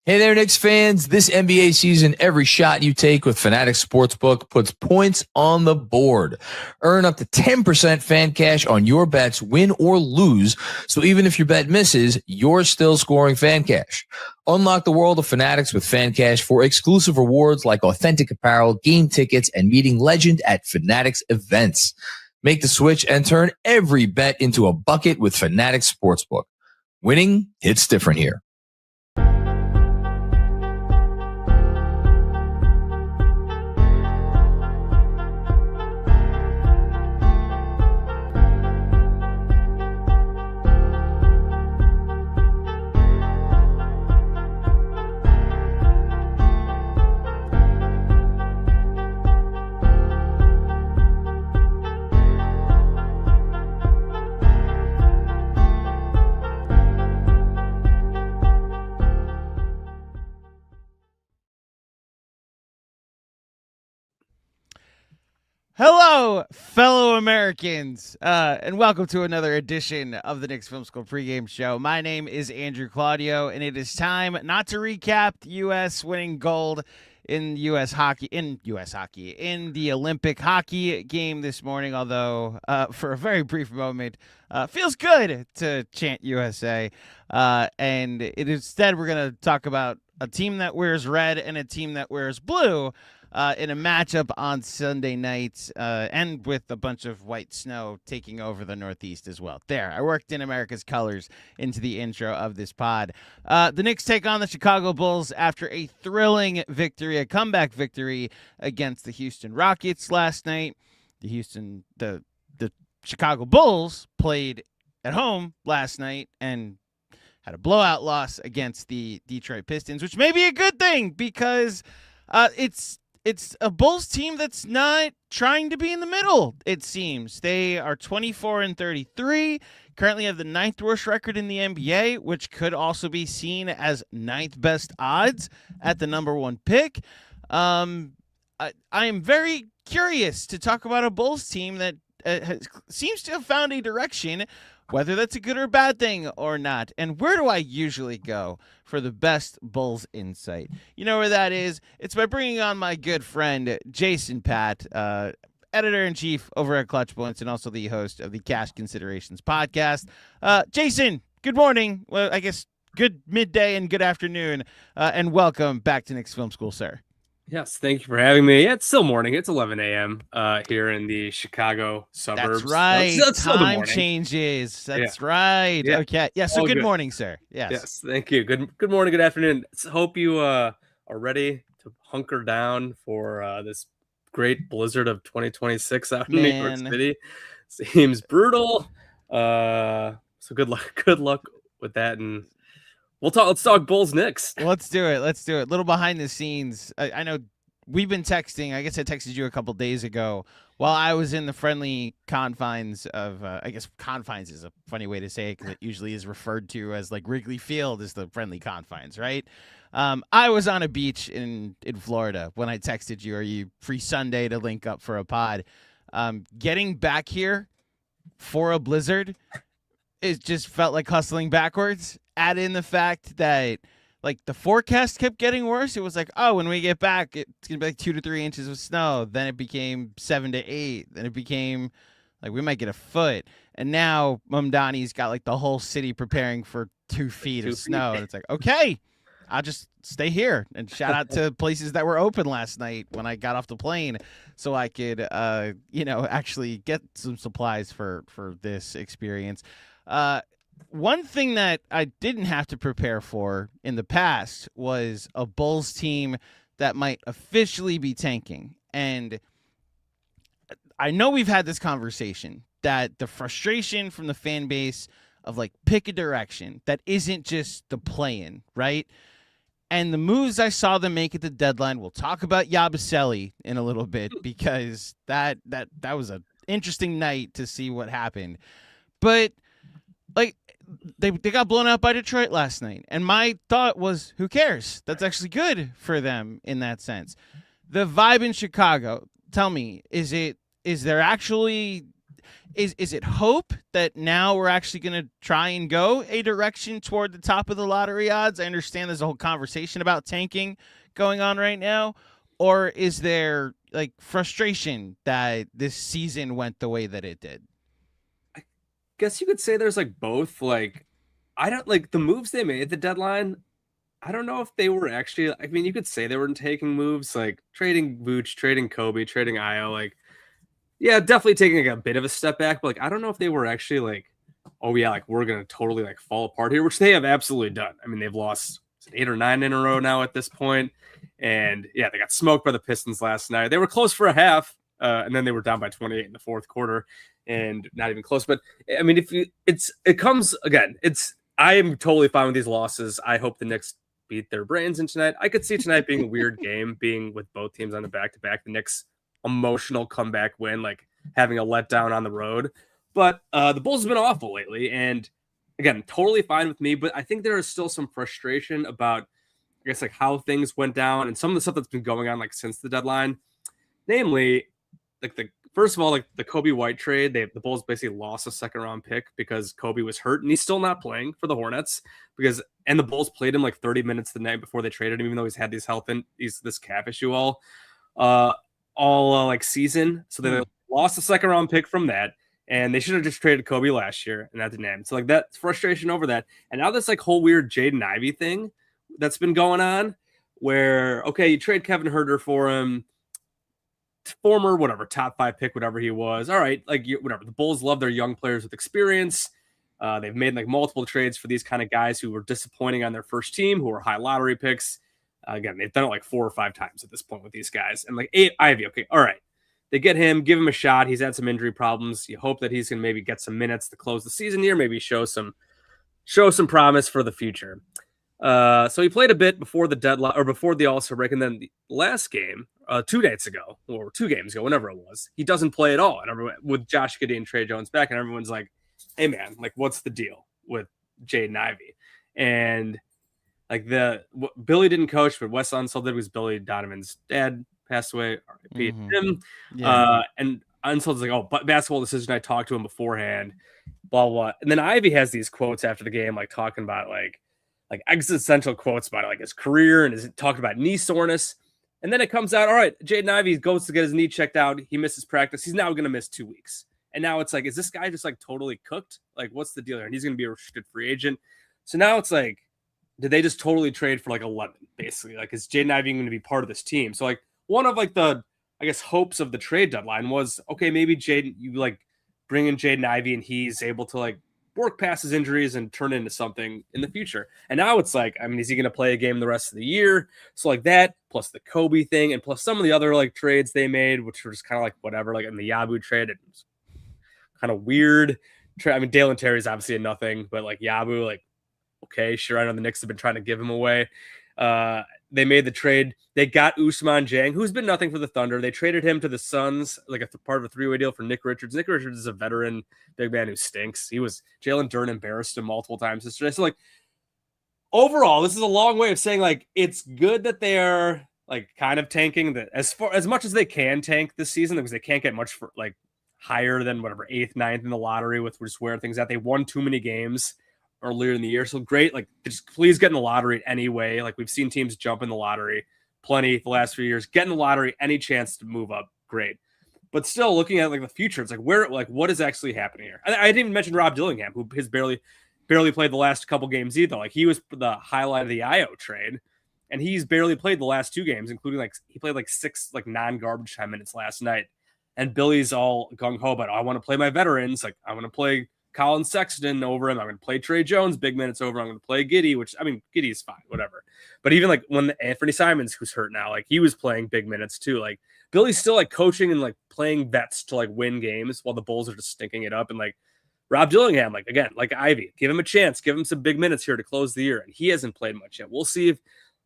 Hey there, Knicks fans. This NBA season, every shot you take with FANATICS Sportsbook puts points on the board. Earn up to 10% FANCASH on your bets, win or lose. So even if your bet misses, you're still scoring FANCASH. Unlock the world of FANATICS with FANCASH for exclusive rewards like authentic apparel, game tickets, and meeting legend at FANATICS events. Make the switch and turn every bet into a bucket with FANATICS Sportsbook. Winning hits different here. Hello, fellow Americans, and welcome to another edition of the Knicks Film School Pregame Show. My name is Andrew Claudio, and it is time not to recap the U.S. winning gold in the Olympic hockey game this morning, although for a very brief moment, feels good to chant USA. And instead, we're going to talk about a team that wears red and a team that wears blue in a matchup on Sunday night, and with a bunch of white snow taking over the Northeast as well. There, I worked in America's colors into the intro of this pod. The Knicks take on the Chicago Bulls after a thrilling victory, a comeback victory against the Houston Rockets last night. The Chicago Bulls played at home last night and had a blowout loss against the Detroit Pistons, which may be a good thing because it's a Bulls team that's not trying to be in the middle, it seems. They are 24-33, currently have the 9th worst record in the NBA, which could also be seen as 9th best odds at the number 1 pick. I am very curious to talk about a Bulls team that seems to have found a direction, whether that's a good or bad thing or not. And where do I usually go for the best Bulls insight? You know where that is? It's by bringing on my good friend, Jason Patt, editor-in-chief over at Clutch Points and also the host of the Cash Considerations podcast. Jason, good morning. Well, I guess good midday and good afternoon, and welcome back to Knicks Film School, sir. Yes, thank you for having me. Yeah, it's still morning. It's 11 a.m. Here in the Chicago suburbs. That's right. That's Time changes. That's right. Yeah. Okay. Yeah, so good morning, sir. Yes, thank you. Good morning, good afternoon. Hope you are ready to hunker down for this great blizzard of 2026 out in New York City. Seems brutal. So good luck with that, and let's talk Bulls Knicks. Let's do it. Little behind the scenes. I know we've been texting. I guess I texted you a couple days ago while I was in the friendly confines of, I guess confines is a funny way to say it because it usually is referred to as like Wrigley Field is the friendly confines, right? I was on a beach in Florida when I texted you, are you free Sunday to link up for a pod? Getting back here for a blizzard, it just felt like hustling backwards. Add in the fact that like the forecast kept getting worse. It was like, oh, when we get back, it's gonna be like 2 to 3 inches of snow. Then it became 7 to 8. Then it became like we might get a foot. And now Mamdani's got like the whole city preparing for 2 feet of snow. And it's like, okay, I'll just stay here. And shout out to places that were open last night when I got off the plane, so I could actually get some supplies for this experience. One thing that I didn't have to prepare for in the past was a Bulls team that might officially be tanking. And I know we've had this conversation that the frustration from the fan base of like pick a direction that isn't just the play-in, right? And the moves I saw them make at the deadline, we'll talk about Yabusele in a little bit because that was an interesting night to see what happened. But like they got blown out by Detroit last night. And my thought was, who cares? That's actually good for them in that sense. The vibe in Chicago, tell me, is there actually Is it hope that now we're actually going to try and go a direction toward the top of the lottery odds? I understand there's a whole conversation about tanking going on right now. Or is there like frustration that this season went the way that it did? I guess you could say there's like both. Like, I don't like the moves they made at the deadline. I don't know if they were actually, I mean, you could say they were taking moves like trading Vooch, trading Kobe, trading Io. Like, yeah, definitely taking like a bit of a step back. But like, I don't know if they were actually like, oh yeah, like we're going to totally like fall apart here, which they have absolutely done. I mean, they've lost 8 or 9 in a row now at this point. And yeah, they got smoked by the Pistons last night. They were close for a half, and then they were down by 28 in the fourth quarter, and not even close. But I mean, I am totally fine with these losses. I hope the Knicks beat their brains in tonight. I could see tonight being a weird game, being with both teams on the back-to-back. The Knicks emotional comeback win, like having a letdown on the road. But the Bulls have been awful lately, and again, totally fine with me. But I think there is still some frustration about, I guess, like how things went down and some of the stuff that's been going on like since the deadline. Namely, like first of all, like the Kobe White trade, the Bulls basically lost a second-round pick because Kobe was hurt, and he's still not playing for the Hornets and the Bulls played him like 30 minutes the night before they traded him, even though he's had these this calf issue all like season. So they lost a second-round pick from that, and they should have just traded Kobe last year, and that didn't happen. So like that's frustration over that, and now this like whole weird Jaden Ivey thing that's been going on, where okay, you trade Kevin Huerter for him. Former whatever top 5 pick, whatever he was. All right, like whatever. The Bulls love their young players with experience. They've made like multiple trades for these kind of guys who were disappointing on their first team, who were high lottery picks. Again, they've done it like 4 or 5 times at this point with these guys. And like Ivy, okay, all right, they get him, give him a shot. He's had some injury problems. You hope that he's gonna maybe get some minutes to close the season here, maybe show some promise for the future. So he played a bit before the deadline or before the All-Star break, and then the last game, 2 nights ago, or 2 games ago, whenever it was, he doesn't play at all. And everyone, with Josh Giddey and Trey Jones back, and everyone's like, "Hey man, like what's the deal with Jaden Ivey?" And like Billy didn't coach, but Wes Unseld did because Billy Donovan's dad passed away. R.I.P. him. Yeah. And Unseld's like, "Oh, but basketball decision. I talked to him beforehand." Blah blah. Blah. And then Ivey has these quotes after the game, like talking about like existential quotes about like his career and is talking about knee soreness. And then it comes out, all right, Jaden Ivey goes to get his knee checked out. He misses practice. He's now going to miss 2 weeks. And now it's like, is this guy just like totally cooked? Like, what's the deal here? And he's going to be a restricted free agent. So now it's like, did they just totally trade for like 11, basically? Like, is Jaden Ivey going to be part of this team? So like one of like the, I guess, hopes of the trade deadline was, okay, maybe you like bring in Jaden Ivey and he's able to like work past his injuries and turn into something in the future. And now it's like, I mean, is he going to play a game the rest of the year? So like that, plus the Kobe thing, and plus some of the other like trades they made, which were just kind of like whatever, like in the Yabu trade, it was kind of weird. I mean, Dalen Terry's obviously a nothing, but like Yabu, like, okay, sure. I know the Knicks have been trying to give him away. They made the trade. They got Usman Jang, who's been nothing for the Thunder. They traded him to the Suns, like part of a 3-way deal for Nick Richards. Nick Richards is a veteran big man who stinks. Jalen Duren embarrassed him multiple times yesterday. So like overall, this is a long way of saying like it's good that they're like kind of tanking that as much as they can tank this season, because they can't get much for like higher than whatever 8th, 9th in the lottery with just where things at. They won too many games earlier in the year. So great. Like just please get in the lottery anyway. Like we've seen teams jump in the lottery plenty the last few years, get in the lottery, any chance to move up. Great. But still looking at like the future, it's like what is actually happening here? I didn't even mention Rob Dillingham, who has barely played the last couple games either. Like he was the highlight of the Io trade, and he's barely played the last 2 games, including like he played like 6 like non-garbage time minutes last night. And Billy's all gung-ho about, I want to play my veterans. Like I want to play Colin Sexton over him. I'm going to play Trey Jones big minutes over. I'm going to play Giddey, which I mean, Giddey's fine, whatever. But even like when Anthony Simons, who's hurt now, like he was playing big minutes too. Like Billy's still like coaching and like playing vets to like win games while the Bulls are just stinking it up. And like Rob Dillingham, like again, like Ivy, give him a chance, give him some big minutes here to close the year. And he hasn't played much yet. We'll see if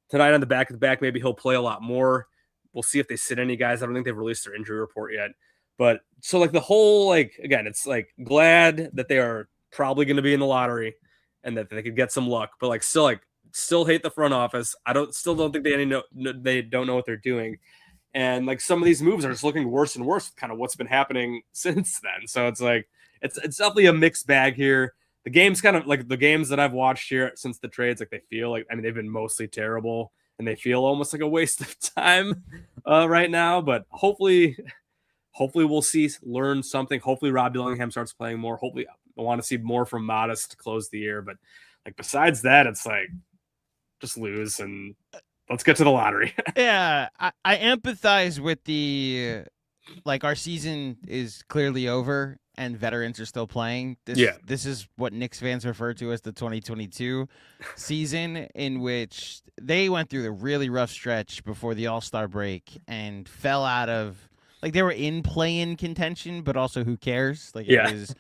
tonight on the back of the back, maybe he'll play a lot more. We'll see if they sit any guys. I don't think they've released their injury report yet. But so like the whole, like, again, it's like glad that they are probably going to be in the lottery and that they could get some luck, but still hate the front office. Still don't think they don't know what they're doing. And like some of these moves are just looking worse and worse with kind of what's been happening since then. So it's like, it's definitely a mixed bag here. The games kind of like the games that I've watched here since the trades, like they feel like, I mean, they've been mostly terrible and they feel almost like a waste of time right now, but hopefully we'll learn something. Hopefully Rob Dillingham starts playing more. Hopefully I want to see more from Modest to close the year. But like, besides that, it's like, just lose and let's get to the lottery. Yeah. I empathize with the, like, our season is clearly over and veterans are still playing. This is what Knicks fans refer to as the 2022 season, in which they went through the really rough stretch before the All-Star break and fell out of, like, they were in play-in contention, but also who cares? Like, it was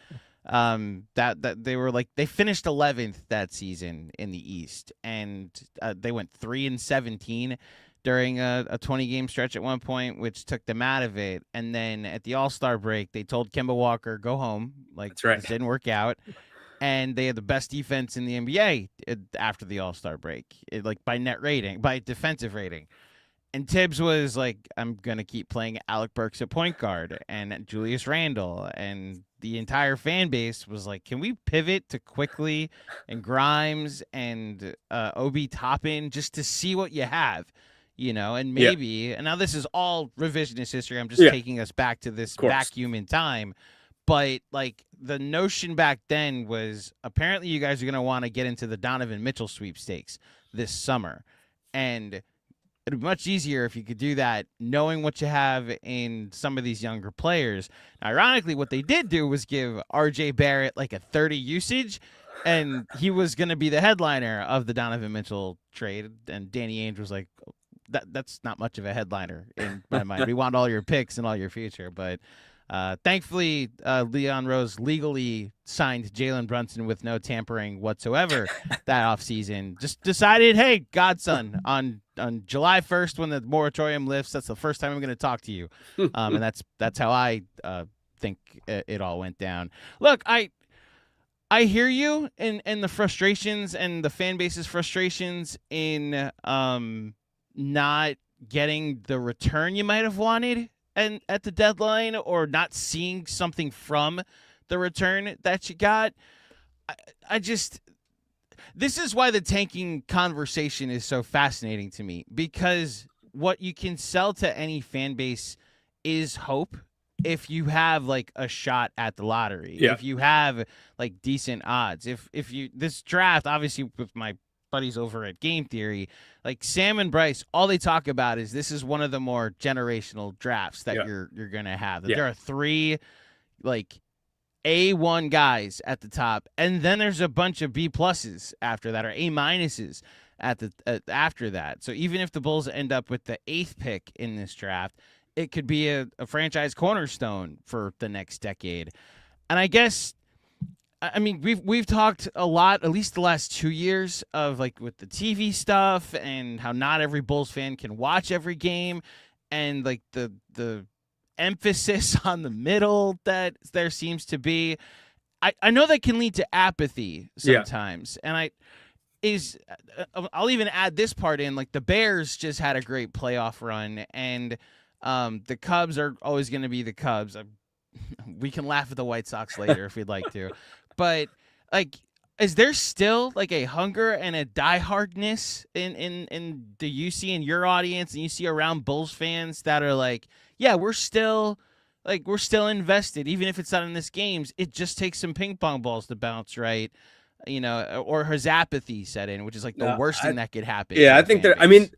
that they were like, they finished 11th that season in the East, and they went 3-17 during a 20-game stretch at one point, which took them out of it. And then at the All-Star break, they told Kemba Walker, go home. Like, That's right. This didn't work out. And they had the best defense in the NBA after the All-Star break, by net rating, by defensive rating. And Tibbs was like, I'm going to keep playing Alec Burks at point guard and Julius Randle. And the entire fan base was like, can we pivot to Quickly and Grimes and Obi Toppin just to see what you have? And maybe, and now this is all revisionist history. I'm just taking us back to this vacuum in time. But like, the notion back then was apparently you guys are going to want to get into the Donovan Mitchell sweepstakes this summer. And it'd be much easier if you could do that, knowing what you have in some of these younger players. Now, ironically, what they did do was give RJ Barrett like a 30 usage, and he was going to be the headliner of the Donovan Mitchell trade. And Danny Ainge was like, that's not much of a headliner in my mind. We want all your picks and all your future. But thankfully, Leon Rose legally signed Jalen Brunson with no tampering whatsoever that offseason. Just decided, hey, Godson, on July 1st when the moratorium lifts, that's the first time I'm going to talk to you. And that's how I think it all went down. Look, I hear you in the frustrations and the fan base's frustrations in not getting the return you might have wanted and at the deadline, or not seeing something from the return that you got. This is why the tanking conversation is so fascinating to me, because what you can sell to any fan base is hope. If you have like a shot at the lottery, if you have like decent odds, if you, this draft, obviously with my buddies over at Game Theory, like Sam and Bryce, all they talk about is this is one of the more generational drafts that you're going to have. There are 3 like A1 guys at the top, and then there's a bunch of B pluses after that, or A minuses after that. So even if the Bulls end up with the 8th pick in this draft, it could be a franchise cornerstone for the next decade. And I guess, I mean, we've talked a lot, at least the last 2 years, of like with the TV stuff and how not every Bulls fan can watch every game, and like the emphasis on the middle that there seems to be. I know that can lead to apathy sometimes, and I'll even add this part in, like the Bears just had a great playoff run, and the Cubs are always going to be the Cubs. We can laugh at the White Sox later if we'd like to. But like, is there still like a hunger and a diehardness in the you see in your audience and you see around Bulls fans that are like, yeah, we're still invested, even if it's not in this games. It just takes some ping pong balls to bounce right, or has apathy set in, which is like the worst thing that could happen. Yeah, I think I mean,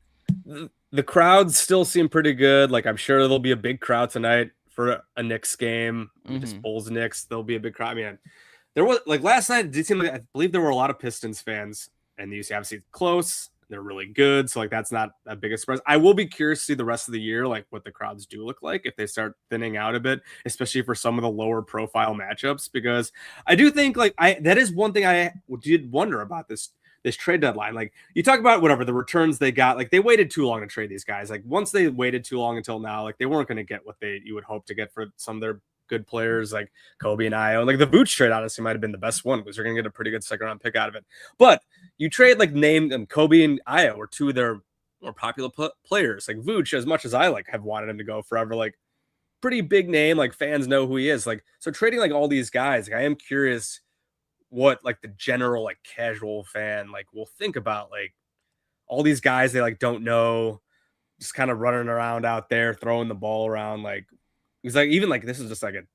the crowds still seem pretty good. Like, I'm sure there'll be a big crowd tonight for a Knicks game. Just Bulls Knicks, there'll be a big crowd. I mean, there was like last night, it did seem like, I believe there were a lot of Pistons fans, and the UC obviously close. They're really good, so like that's not a big surprise. I will be curious to see the rest of the year, like what the crowds do look like if they start thinning out a bit, especially for some of the lower profile matchups, because I do think that is one thing I did wonder about this trade deadline. Like, you talk about whatever the returns they got, like they waited too long to trade these guys. Like, once they waited too long until now, like they weren't going to get what you would hope to get for some of their good players like Kobe and Io. And like the Vooch trade honestly might have been the best one, because they're going to get a pretty good second round pick out of it. But you trade like Kobe and Io were 2 of their more popular players like Vooch, as much as I like have wanted him to go forever, like pretty big name, like fans know who he is. Like, so trading like all these guys, like I am curious what like the general like casual fan like will think about like all these guys they like don't know, just kind of running around out there throwing the ball around. Like it's like even like this is just like an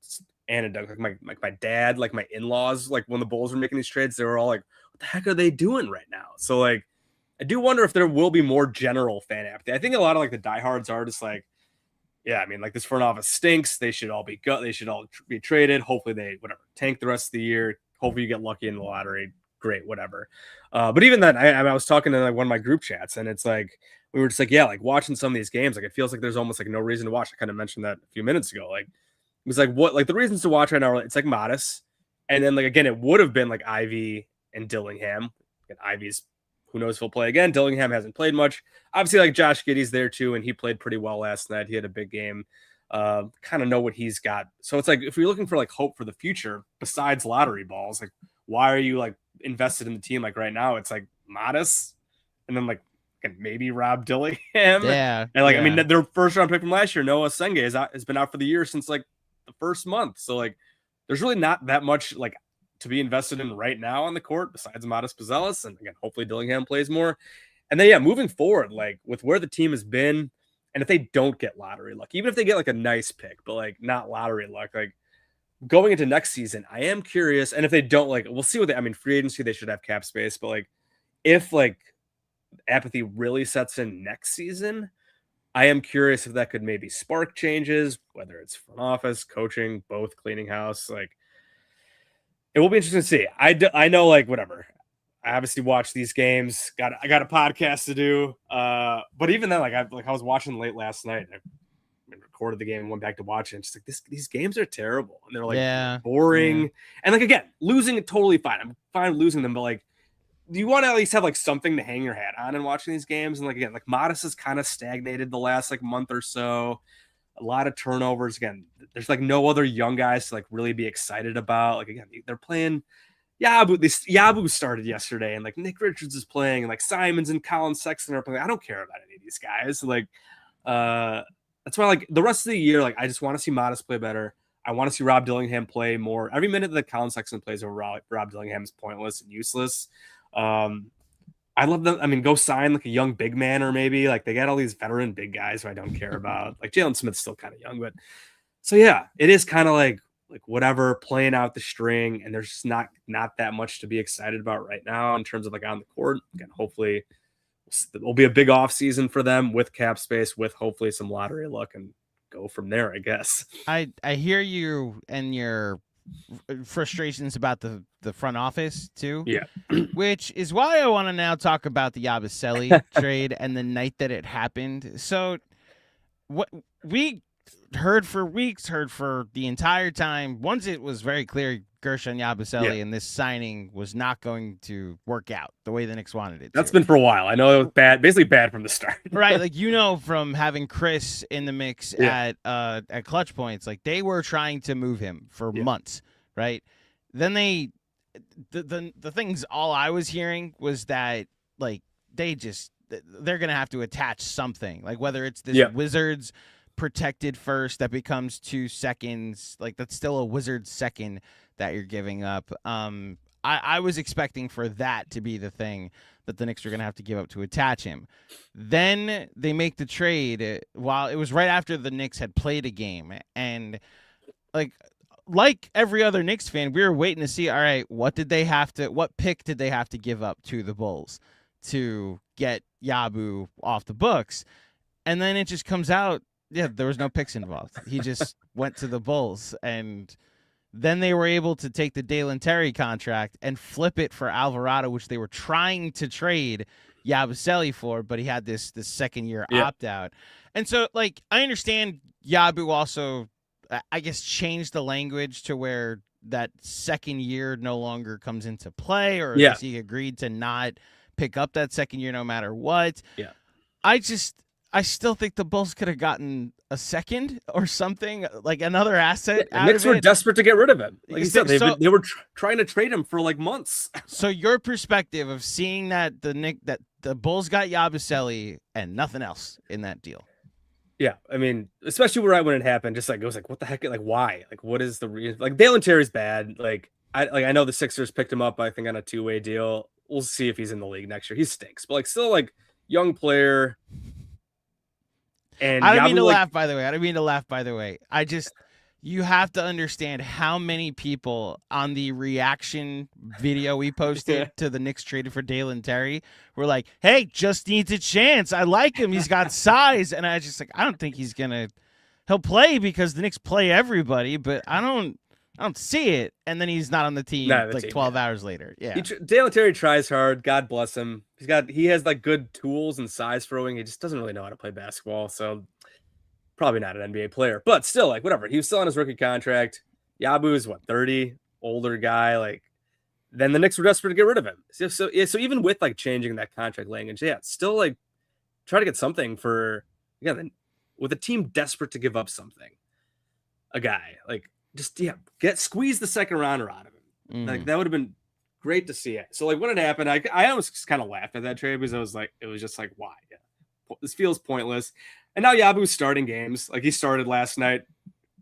anecdote. Like my dad, like my in-laws, like when the Bulls were making these trades, they were all like, "What the heck are they doing right now?" So like I do wonder if there will be more general fan apathy. I think a lot of like the diehards are just like, yeah, I mean, like this front office stinks. They should all be They should all be traded. Hopefully they tank the rest of the year. Hopefully you get lucky in the lottery. Great, whatever. But even then, I was talking to like one of my group chats, and it's like we were just like, yeah, like watching some of these games, like it feels like there's almost like no reason to watch. I kind of mentioned that a few minutes ago. Like it was like what like the reasons to watch right now. It's like Modest, and then like again, it would have been like Ivy and Dillingham. And Ivy's who knows if he'll play again. Dillingham hasn't played much. Obviously, like Josh Giddey's there too, and he played pretty well last night. He had a big game. Kind of know what he's got. So it's like if you're looking for like hope for the future, besides lottery balls, like why are you like invested in the team? Like right now, it's like Modest, and then like maybe Rob Dillingham. Yeah, and like yeah. I mean, their first round pick from last year, Noah Senge, has been out for the year since like the first month. So like, there's really not that much like to be invested in right now on the court besides Modest Pizelis, and again, hopefully Dillingham plays more. And then yeah, moving forward, like with where the team has been, and if they don't get lottery luck, even if they get like a nice pick, but like not lottery luck, like going into next season, I am curious. And if they don't, like, we'll see what I mean, free agency, they should have cap space, but like if like apathy really sets in next season, I am curious if that could maybe spark changes, whether it's front office, coaching, both, cleaning house. Like it will be interesting to see. I know like whatever. I obviously watch these games. I got a podcast to do. But even then, I was watching late last night. I recorded the game and went back to watch it. And just like these games are terrible, and they're like boring. Yeah. And like again, losing it totally fine. I'm fine losing them, but like, do you want to at least have like something to hang your hat on in watching these games? And like again, like Modest has kind of stagnated the last like month or so. A lot of turnovers. Again, there's like no other young guys to like really be excited about. Like again, they're playing. Yabu started yesterday, and like Nick Richards is playing, and like Simons and Colin Sexton are playing. I don't care about any of these guys. Like, that's why like the rest of the year, like I just want to see Modest play better. I want to see Rob Dillingham play more. Every minute that Colin Sexton plays over Rob Dillingham is pointless and useless. I love them. I mean, go sign like a young big man, or maybe like they got all these veteran big guys who I don't care about. Like Jalen Smith's still kind of young, but so yeah, it is kind of like whatever, playing out the string, and there's just not that much to be excited about right now in terms of like on the court. Again, hopefully it will be a big off season for them with cap space, with hopefully some lottery luck, and go from there, I guess. I hear you and your frustrations about the front office too. Yeah. Which is why I want to now talk about the Yabusele trade and the night that it happened. So what we heard for the entire time, once it was very clear Gershon Yabusele and this signing was not going to work out the way the Knicks wanted it. That's been for a while. I know it was bad, basically bad from the start. Right, like from having Chris in the mix at Clutch Points, like they were trying to move him for months, right? Then the things all I was hearing was that like they're gonna have to attach something, like whether it's this Wizards protected first that becomes 2 seconds, like that's still a Wizards second that you're giving up. I was expecting for that to be the thing that the Knicks are going to have to give up to attach him. Then they make the trade while it was right after the Knicks had played a game. And like every other Knicks fan, we were waiting to see, all right, what pick did they have to give up to the Bulls to get Yabu off the books? And then it just comes out, there was no picks involved. He just went to the Bulls, and then they were able to take the Dalen Terry contract and flip it for Alvarado, which they were trying to trade Yabusele for, but he had this second-year opt-out. And so, like, I understand Yabu also, I guess, changed the language to where that second year no longer comes into play, or he agreed to not pick up that second year no matter what. Yeah. I just I still think the Bulls could have gotten a second or something, like another asset. The Knicks were desperate to get rid of him. Like you said, they were trying to trade him for like months. So your perspective of seeing that the Bulls got Yabusele and nothing else in that deal. Yeah, I mean, especially right when it happened, just like it was like, what the heck? Like, why? Like, what is the reason? Like, Dalen Terry's bad. I know the Sixers picked him up, I think, on a 2-way deal. We'll see if he's in the league next year. He stinks, but like, still like young player. And I don't mean to laugh, by the way. You have to understand how many people on the reaction video we posted to the Knicks traded for Dalen Terry were like, hey, just needs a chance. I like him. He's got size. And I just I don't think he'll play because the Knicks play everybody, but I don't see it. And then he's not on the team 12 hours later. Yeah. Dalen Terry tries hard. God bless him. He has like good tools and size throwing. He just doesn't really know how to play basketball. So probably not an NBA player, but still, like, whatever. He was still on his rookie contract. Yabu is 30, older guy. Like, then the Knicks were desperate to get rid of him. So even with like changing that contract language, still like try to get something for with a team desperate to give up something. A guy like just squeeze the second rounder out of him. Like that would have been great to see it. So like when it happened, I almost just kind of laughed at that trade because it was just like, why? Yeah. This feels pointless. And now Yabu's starting games. Like he started last night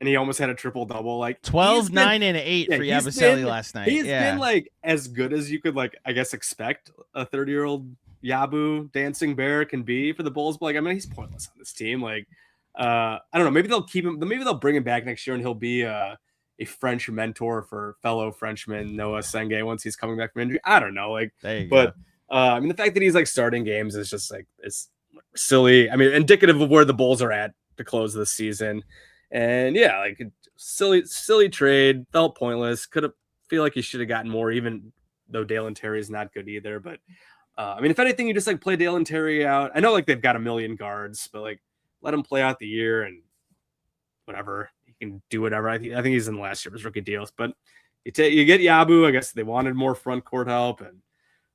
and he almost had a triple double. Like 12, 9, and 8 for Yabusele last night. He's been like as good as you could expect a 30-year-old Yabu dancing bear can be for the Bulls. But he's pointless on this team. Like I don't know. Maybe they'll keep him. Maybe they'll bring him back next year and he'll be a French mentor for fellow Frenchman Noah Senge once he's coming back from injury. I don't know. The fact that he's like starting games is just like it's silly. I mean, indicative of where the Bulls are at to close this season. And silly trade, felt pointless. Feel like he should have gotten more, even though Dalen Terry is not good either. But if anything, you just play Dalen Terry out. I know they've got a million guards, but let him play out the year and whatever. He can do whatever. I think he's in last year's rookie deals, but you get Yabu. I guess they wanted more front court help, and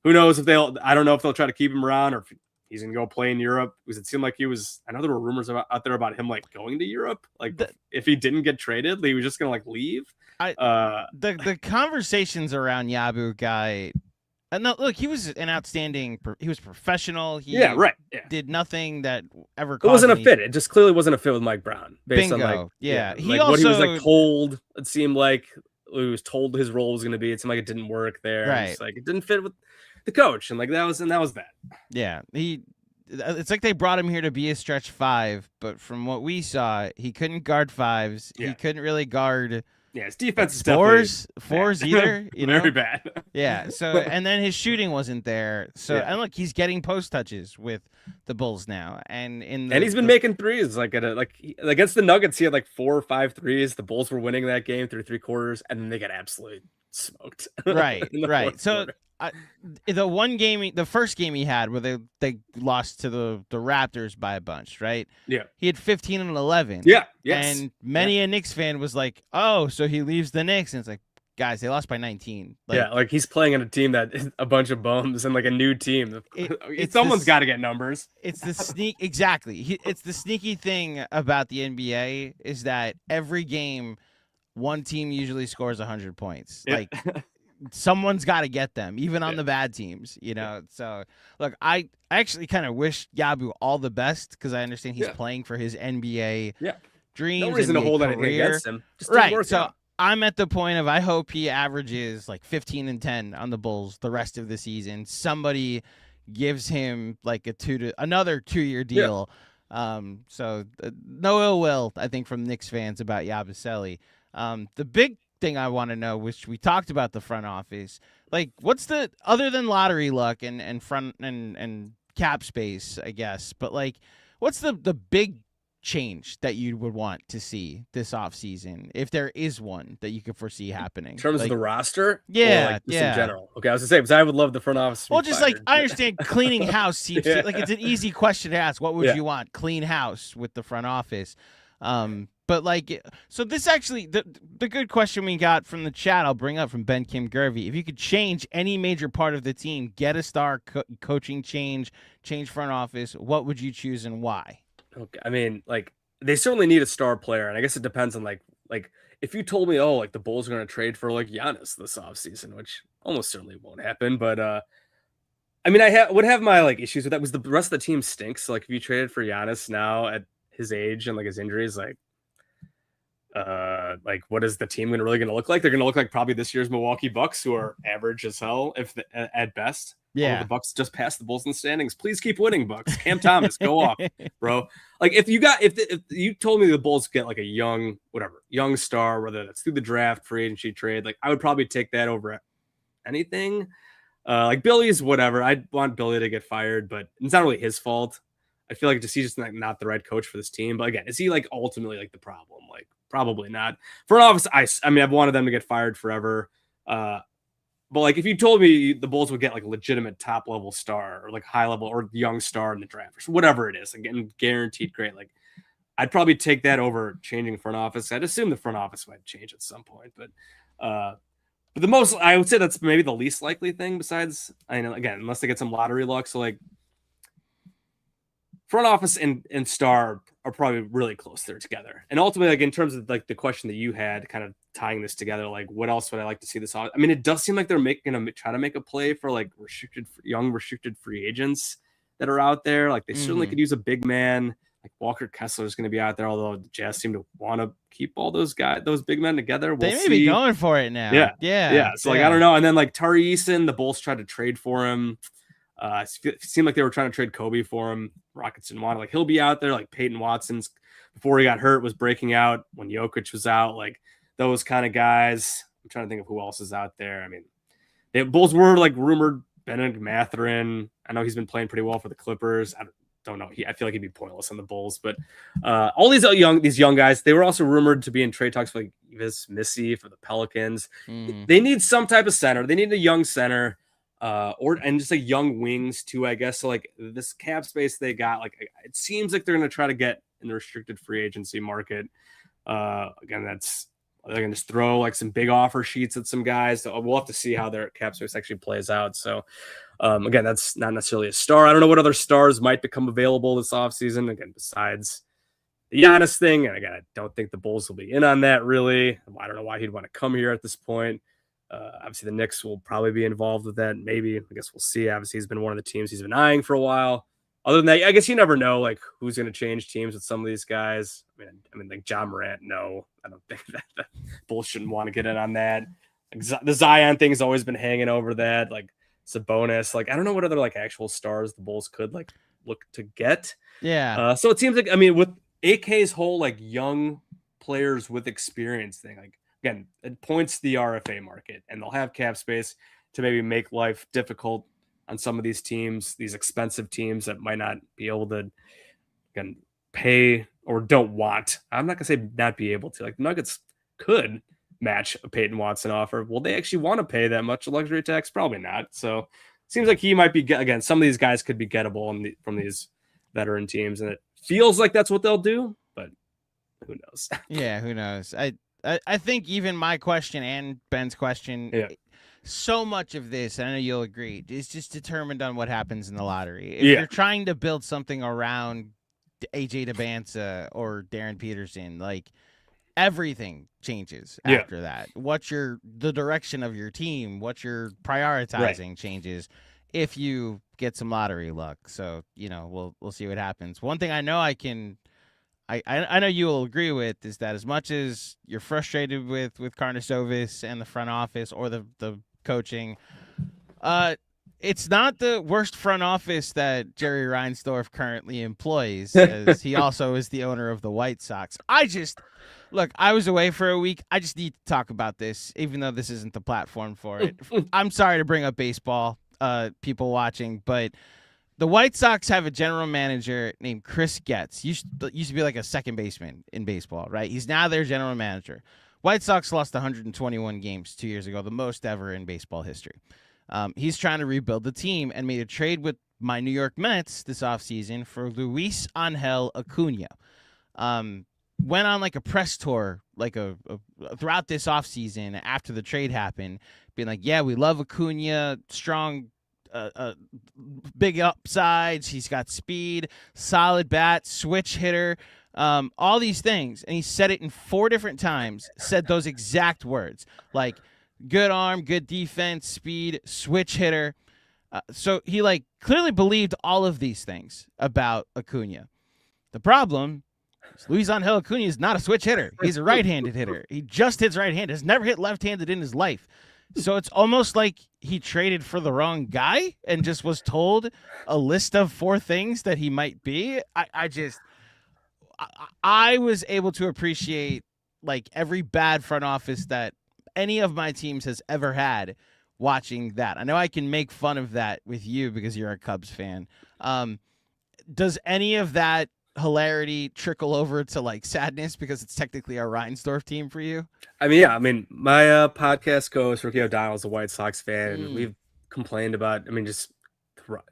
who knows I don't know if they'll try to keep him around or if he's going to go play in Europe, because it seemed like I know there were rumors out there about him going to Europe. If he didn't get traded, he was just going to leave. The conversations around Yabu guy, no, look, he was an outstanding, he was professional. He did nothing that ever caused it wasn't a fit. It just clearly wasn't a fit with Mike Brown based on he what he was told. It seemed like he was told his role was going to be. It seemed like it didn't work there. Right. It didn't fit with the coach, and that was that. Yeah, it's like they brought him here to be a stretch 5, but from what we saw, he couldn't guard 5s. Yeah. He couldn't really guard. Yeah, his defense is fours either. Very bad. Yeah. So and then his shooting wasn't there. So and look, he's getting post touches with the Bulls now, and he's been making threes. Against the Nuggets, he had 4 or 5 threes. The Bulls were winning that game through 3 quarters, and then they got absolutely smoked. Right. So. The first game he had where they lost to the Raptors by a bunch, right? Yeah. He had 15 and 11. Yeah. Yes. And many a Knicks fan was like, oh, so he leaves the Knicks. And it's like, guys, they lost by 19. He's playing on a team that is a bunch of bums and a new team. Someone's got to get numbers. It's the exactly. It's the sneaky thing about the NBA is that every game, one team usually scores 100 points. Yeah. Someone's got to get them, even on the bad teams, So, look, I actually kind of wish Yabu all the best because I understand he's playing for his NBA dreams. No reason NBA to hold career. anything against him. Just right. So I'm at the point of I hope he averages 15 and 10 on the Bulls the rest of the season. Somebody gives him another 2-year deal. Yeah. So no ill will, I think, from Knicks fans about Yabusele. The big thing I want to know, which we talked about the front office, what's the other than lottery luck and front and cap space, I guess, but what's the big change that you would want to see this offseason, if there is one that you could foresee happening in terms of the roster? Yeah, in general. Okay, I was gonna say because I would love the front office. Well, just I understand cleaning house seems it's an easy question to ask. What would you want? Clean house with the front office. But so this actually, the good question we got from the chat, I'll bring up from Ben Kim Gervey. If you could change any major part of the team, get a star, coaching change front office, what would you choose and why? Okay, I mean, like they certainly need a star player, and I guess it depends on like if you told me, oh, like the Bulls are going to trade for like Giannis this offseason, which almost certainly won't happen, but I mean, would have my like issues with that. Was the rest of the team stinks? So, like if you traded for Giannis now at his age and like his injuries, like what is the team really going to look like? They're going to look like probably this year's Milwaukee Bucks, who are average as hell at best. Yeah, the Bucks just passed the Bulls in the standings. Please keep winning, Bucks. Cam Thomas, go off, bro. Like if you told me the Bulls get like a young star, whether that's through the draft, free agency trade, like I would probably take that over anything. Like Billy's whatever. I'd want Billy to get fired, but it's not really his fault. I feel like he's just not the right coach for this team. But again, is he like ultimately like the problem? Like probably not. Front office, I mean, I've wanted them to get fired forever. But like if you told me the Bulls would get like a legitimate top level star or like high level or young star in the draft or whatever it is, again, guaranteed great. Like I'd probably take that over changing front office. I'd assume the front office might change at some point, but the most, I would say that's maybe the least likely thing besides, I know, again, unless they get some lottery luck. So like front office and star are probably really close there together. And ultimately, like in terms of like the question that you had kind of tying this together, like what else would I like to see this on? I mean, it does seem like they're going to try to make a play for like young restricted free agents that are out there. Like they certainly could use a big man. Like Walker Kessler is going to be out there, although the Jazz seem to want to keep all those big men together. They may be going for it now. Yeah. So like I don't know. And then like Tari Eason, the Bulls tried to trade for him. It seemed like they were trying to trade Kobe for him. Rockets didn't want it. Like he'll be out there. Like Peyton Watson's before he got hurt was breaking out when Jokic was out. Like those kind of guys. I'm trying to think of who else is out there. I mean, the Bulls were like rumored Benedict Mathurin. I know he's been playing pretty well for the Clippers. I don't know. I feel like he'd be pointless on the Bulls, but all these young guys, they were also rumored to be in trade talks with like Yves Missy for the Pelicans. They need some type of center. They need a young center, and just like young wings too, I guess. So like this cap space they got, like it seems like they're going to try to get in the restricted free agency market. Again, they're going to just throw like some big offer sheets at some guys. So we'll have to see how their cap space actually plays out. So again, that's not necessarily a star. I don't know what other stars might become available this offseason. Again, besides the Giannis thing. And again, I don't think the Bulls will be in on that really. I don't know why he'd want to come here at this point. Obviously, the Knicks will probably be involved with that. Maybe. I guess we'll see. Obviously, he's been one of the teams he's been eyeing for a while. Other than that, I guess you never know like who's going to change teams with some of these guys. I mean, like John Morant. No, I don't think that Bulls shouldn't want to get in on that. Like, the Zion thing has always been hanging over that. Like Sabonis. Like I don't know what other like actual stars the Bulls could like look to get. Yeah. So it seems like with AK's whole like young players with experience thing, like again, it points to the RFA market, and they'll have cap space to maybe make life difficult on some of these teams, these expensive teams that might not be able to again pay or don't want. I'm not gonna say not be able to. Like the Nuggets could match a Peyton Watson offer. Will they actually want to pay that much luxury tax? Probably not. So it seems like he might be again. Some of these guys could be gettable from these veteran teams, and it feels like that's what they'll do. But who knows? Yeah, who knows? I think even my question and Ben's question, so much of this, and I know you'll agree, is just determined on what happens in the lottery. If you're trying to build something around AJ DeBanza or Darren Peterson, like everything changes after that. What's the direction of your team? What you're prioritizing changes if you get some lottery luck. So, we'll see what happens. One thing I know I know you will agree with is that as much as you're frustrated with Karnisovis and the front office or the coaching, it's not the worst front office that Jerry Reinsdorf currently employs, as he also is the owner of the White Sox. I was away for a week. I just need to talk about this, even though this isn't the platform for it. I'm sorry to bring up baseball, people watching, but the White Sox have a general manager named Chris Getz. Used to be like a second baseman in baseball, right? He's now their general manager. White Sox lost 121 games 2 years ago, the most ever in baseball history. He's trying to rebuild the team and made a trade with my New York Mets this offseason for Luis Angel Acuna. Went on like a press tour like throughout this offseason after the trade happened, being like, yeah, we love Acuna, strong big upsides. He's got speed, solid bat, switch hitter, all these things. And he said it in 4 different times, said those exact words, like good arm, good defense, speed, switch hitter. So he like clearly believed all of these things about Acuna. The problem is Luis Angel Acuna is not a switch hitter. He's a right-handed hitter. He just hits right-handed. Has never hit left-handed in his life. So it's almost like he traded for the wrong guy and just was told a list of 4 things that he might be. I was able to appreciate like every bad front office that any of my teams has ever had watching that. I know I can make fun of that with you because you're a Cubs fan. Does any of that hilarity trickle over to like sadness because it's technically a Reinsdorf team for you? I mean, yeah. I mean, my podcast co-host Ricky O'Donnell is a White Sox fan, and we've complained about. I mean, just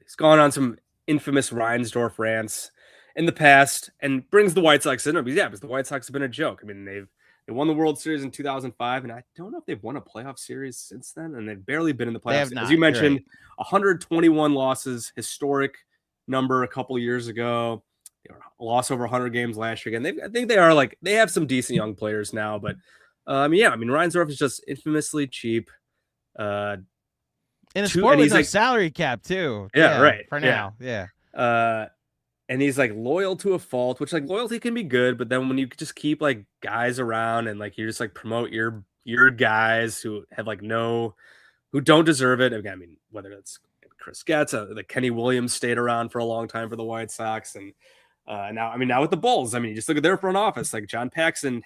he's gone on some infamous Reinsdorf rants in the past, and brings the White Sox in. Because the White Sox have been a joke. I mean, they won the World Series in 2005, and I don't know if they've won a playoff series since then, and they've barely been in the playoffs. As you mentioned, right. 121 losses, historic number a couple years ago. They lost over 100 games last year again. I think they have some decent young players now, but Reinsdorf is just infamously cheap. In a sport with no salary cap too. Yeah, right. For now, yeah. And he's like loyal to a fault, which like loyalty can be good, but then when you just keep like guys around and like you just like promote your guys who have like who don't deserve it. Again, I mean, whether it's Chris Getz, like Kenny Williams stayed around for a long time for the White Sox, and now with the Bulls, I mean, you just look at their front office. Like John Paxson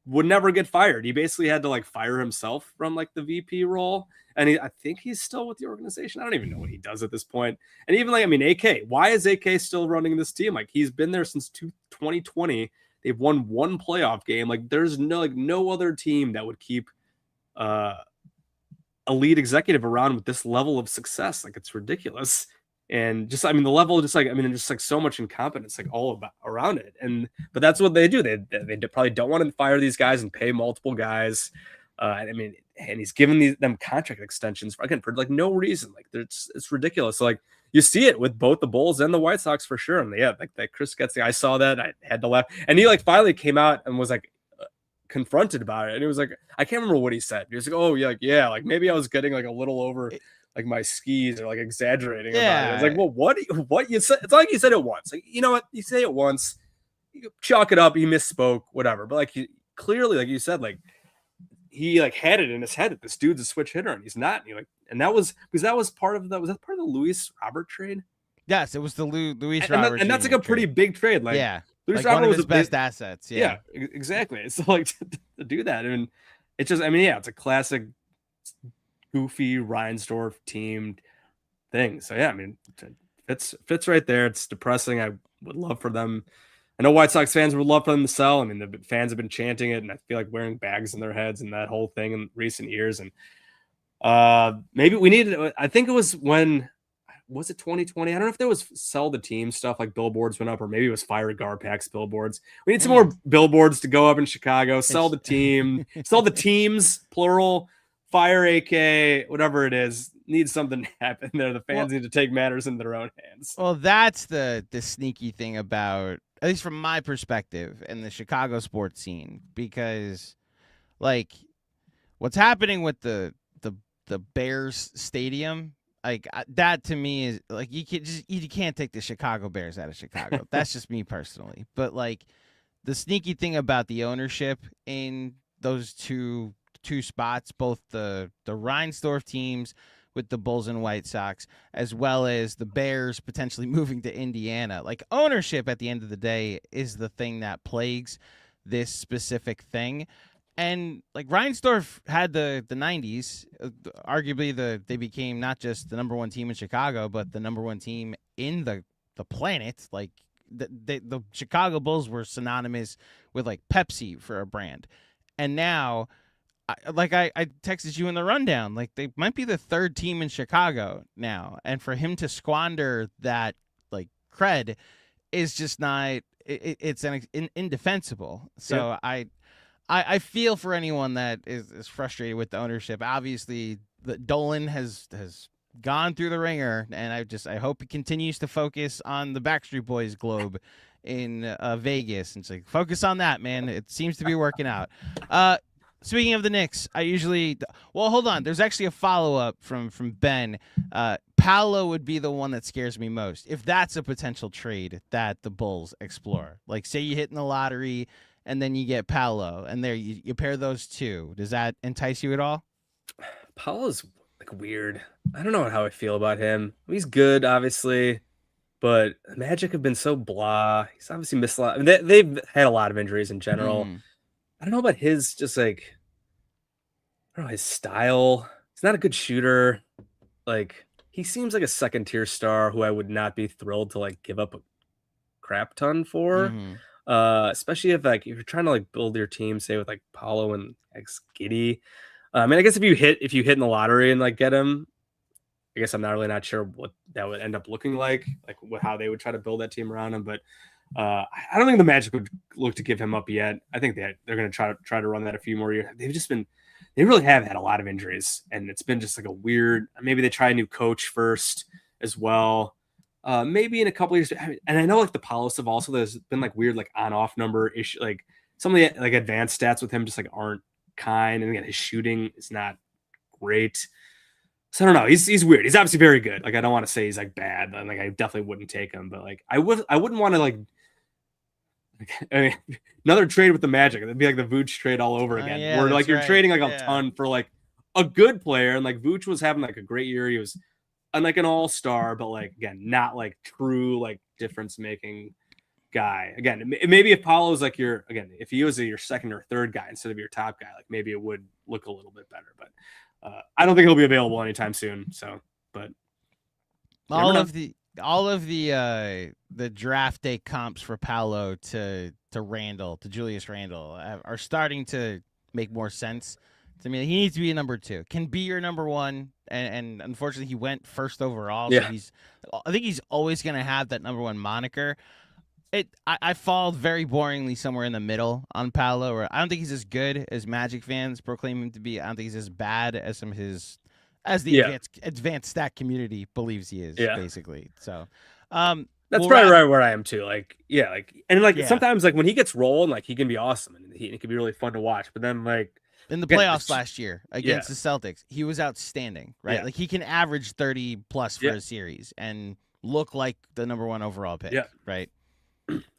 would never get fired. He basically had to like fire himself from like the VP role, and I think he's still with the organization. I don't even know what he does at this point. And even like, I mean, AK, why is AK still running this team? Like he's been there since 2020. They've won 1 playoff game. Like there's no other team that would keep a lead executive around with this level of success. Like it's ridiculous. And just, I mean, the level, just like so much incompetence, like all about around it. But that's what they do. They probably don't want to fire these guys and pay multiple guys. And he's giving them contract extensions for like no reason. Like it's ridiculous. So, like you see it with both the Bulls and the White Sox for sure. And yeah, like that Chris Getz, I saw that. I had to laugh. And he like finally came out and was like confronted about it. And it was like, I can't remember what he said. He was like, oh yeah, like maybe I was getting like a little over like my skis or like exaggerating about it. I was like, well, what you said? It's not like you said it once. Like, you know what? You say it once, you chalk it up, you misspoke, whatever. But like clearly, like you said, like he like had it in his head that this dude's a switch hitter and he's not. And that was because that was part of the Luis Robert trade. Yes, it was the Luis Robert, and that's like a pretty big trade. Like Luis Robert one of was his best assets. Yeah, exactly. So like to do that, and it's just, I mean, yeah, it's a classic goofy Reinsdorf teamed thing. So yeah, I mean, it fits right there. It's depressing. I would love for them. I know White Sox fans would love for them to sell. I mean, the fans have been chanting it, and I feel like wearing bags in their heads and that whole thing in recent years. And maybe we needed. I think it was was it 2020? I don't know if there was sell the team stuff, like billboards went up, or maybe it was fire Garpax billboards. We need some more billboards to go up in Chicago. Sell the team, sell the teams, plural. Fire AK, whatever it is, needs something to happen there. The fans need to take matters in their own hands. Well, that's the sneaky thing about, at least from my perspective, in the Chicago sports scene, because like what's happening with the Bears stadium, like that to me is like you can't take the Chicago Bears out of Chicago. That's just me personally. But like the sneaky thing about the ownership in those two spots, both the Reinsdorf teams with the Bulls and White Sox, as well as the Bears potentially moving to Indiana. Like ownership at the end of the day is the thing that plagues this specific thing. And like Reinsdorf had the 90s, arguably they became not just the number 1 team in Chicago, but the number 1 team in the planet. Like the Chicago Bulls were synonymous with like Pepsi for a brand. And now, I texted you in the rundown, like they might be the 3rd team in Chicago now, and for him to squander that like cred is just not. It's indefensible. So yeah. I feel for anyone that is frustrated with the ownership. Obviously, the Dolan has gone through the ringer, and I hope he continues to focus on the Backstreet Boys globe in Vegas. And it's like, focus on that, man. It seems to be working out. Speaking of the Knicks, hold on. There's actually a follow-up from Ben. Paolo would be the one that scares me most. If that's a potential trade that the Bulls explore. Like, say you hit in the lottery and then you get Paolo, and there you pair those two. Does that entice you at all? Paolo's like weird. I don't know how I feel about him. He's good, obviously, but the Magic have been so blah. He's obviously missed a lot. I mean, they've had a lot of injuries in general. I don't know about his just like, I don't know, his style. He's not a good shooter. Like, he seems like a second tier star who I would not be thrilled to like give up a crap ton for. Especially if you're trying to like build your team, say with like Paolo and Giddey. I mean, I guess if you hit in the lottery and like get him, I guess I'm not sure what that would end up looking like how they would try to build that team around him. But I don't think the Magic would look to give him up yet. I think that they're going to try to run that a few more years. They really have had a lot of injuries, and it's been just like a weird. Maybe they try a new coach first as well. Maybe in a couple years, and I know like the Paolo stuff also, there's been like weird like on-off number issue, like some of the like advanced stats with him just like aren't kind, and again his shooting is not great. So I don't know. He's weird. He's obviously very good. Like, I don't want to say he's like bad. Like, I definitely wouldn't take him, but like I wouldn't want to like. I mean, another trade with the Magic. It'd be like the Vooch trade all over again, where like you're trading like a ton for like a good player, and like Vooch was having like a great year. He was like an all-star, but like again, not like true like difference-making guy. Again, maybe if Paolo's like if he was your second or third guy instead of your top guy, like maybe it would look a little bit better. But I don't think he'll be available anytime soon. So, but all of the draft day comps for Paolo to Julius Randle are starting to make more sense to me. He needs to be a number 2, can be your number 1, and unfortunately he went first overall. Yeah. So I think he's always going to have that number 1 moniker. I fall very boringly somewhere in the middle on Paolo, or I don't think he's as good as Magic fans proclaim him to be. I don't think he's as bad as some of his, as the advanced stat community believes he is, basically. So that's probably right where I am too. Sometimes like when he gets rolling, like he can be awesome and it can be really fun to watch. But then like in the playoffs last year against the Celtics, he was outstanding, right? Yeah. Like he can average 30 plus for a series and look like the number 1 overall pick, right?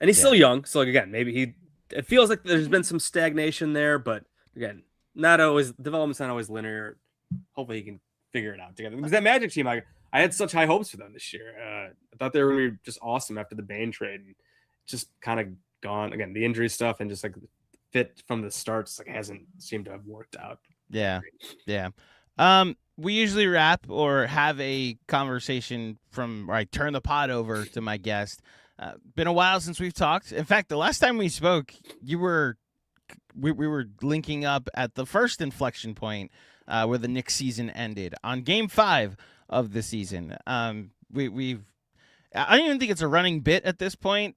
And he's still young, so like again, maybe it feels like there's been some stagnation there, but again, development's not always linear. Hopefully he can figure it out together. Because that Magic team, I had such high hopes for them this year. I thought they were going to be just awesome after the Bane trade, and just kind of gone again. The injury stuff and just like fit from the start just like hasn't seemed to have worked out. Yeah. We usually wrap or have a conversation where I turn the pod over to my guest. Been a while since we've talked. In fact, the last time we spoke, we were linking up at the first inflection point where the Knicks season ended on Game 5 of the season. I don't even think it's a running bit at this point.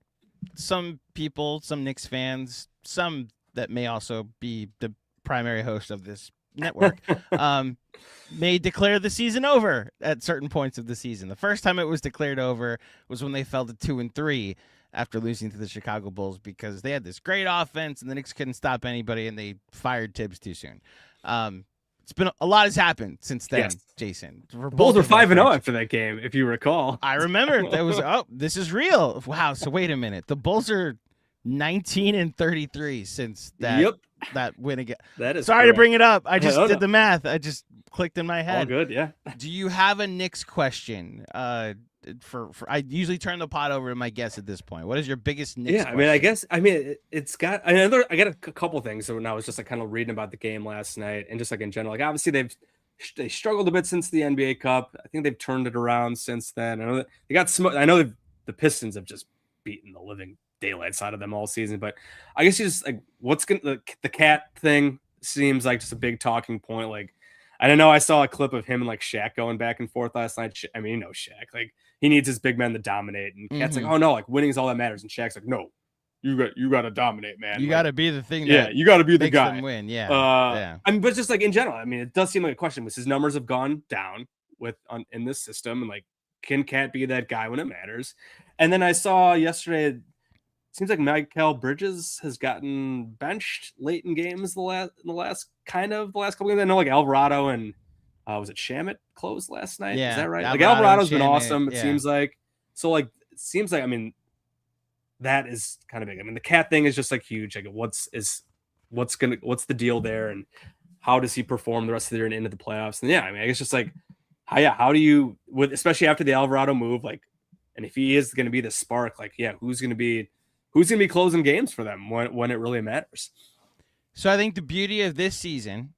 Some people, some Knicks fans, some that may also be the primary host of this network, may declare the season over at certain points of the season. The first time it was declared over was when they fell to 2-3 after losing to the Chicago Bulls because they had this great offense and the Knicks couldn't stop anybody and they fired Tibbs too soon. It's been a lot has happened since then, Jason. The Bulls were 5-0 after that game, if you recall. I remember that was this is real. Wow. So wait a minute. The Bulls are 19-33 since that win again. That is sorry correct. To bring it up. I just did the math. I just clicked in my head. All good, yeah. Do you have a Knicks question? For I usually turn the pot over to my guest at this point. What is your biggest Knicks question? I mean, it's got. I got a couple things when I was just like kind of reading about the game last night and just like in general. Like obviously they struggled a bit since the NBA Cup. I think they've turned it around since then. I know that they got smoked. I know the Pistons have just beaten the living daylights out of them all season. But I guess you just like the cat thing seems like just a big talking point. Like I don't know. I saw a clip of him and like Shaq going back and forth last night. I mean, Shaq, like he needs his big men to dominate, and Cat's like, oh no, like winning is all that matters, and Shaq's like, no, you got to dominate, man. You got to be the thing. That you got to be the guy. Them win. Yeah. I mean, but just like in general, I mean, it does seem like a question. Was his numbers have gone down? in this system, and like, can Cat be that guy when it matters? And then I saw yesterday, it seems like Mikal Bridges has gotten benched late in games the last couple games. I know like Alvarado and was it Shamet closed last night? Yeah, is that right? Alvarado, Like Alvarado's been Shamet, awesome. It yeah. seems like I mean, that is kind of big. I mean, the Cat thing is just like huge. Like what's the deal there, and how does he perform the rest of the year and into the playoffs? And yeah, I mean, I guess just like how do you, especially after the Alvarado move, like, and if he is going to be the spark, like, yeah, who's going to be closing games for them when it really matters? So I think the beauty of this season,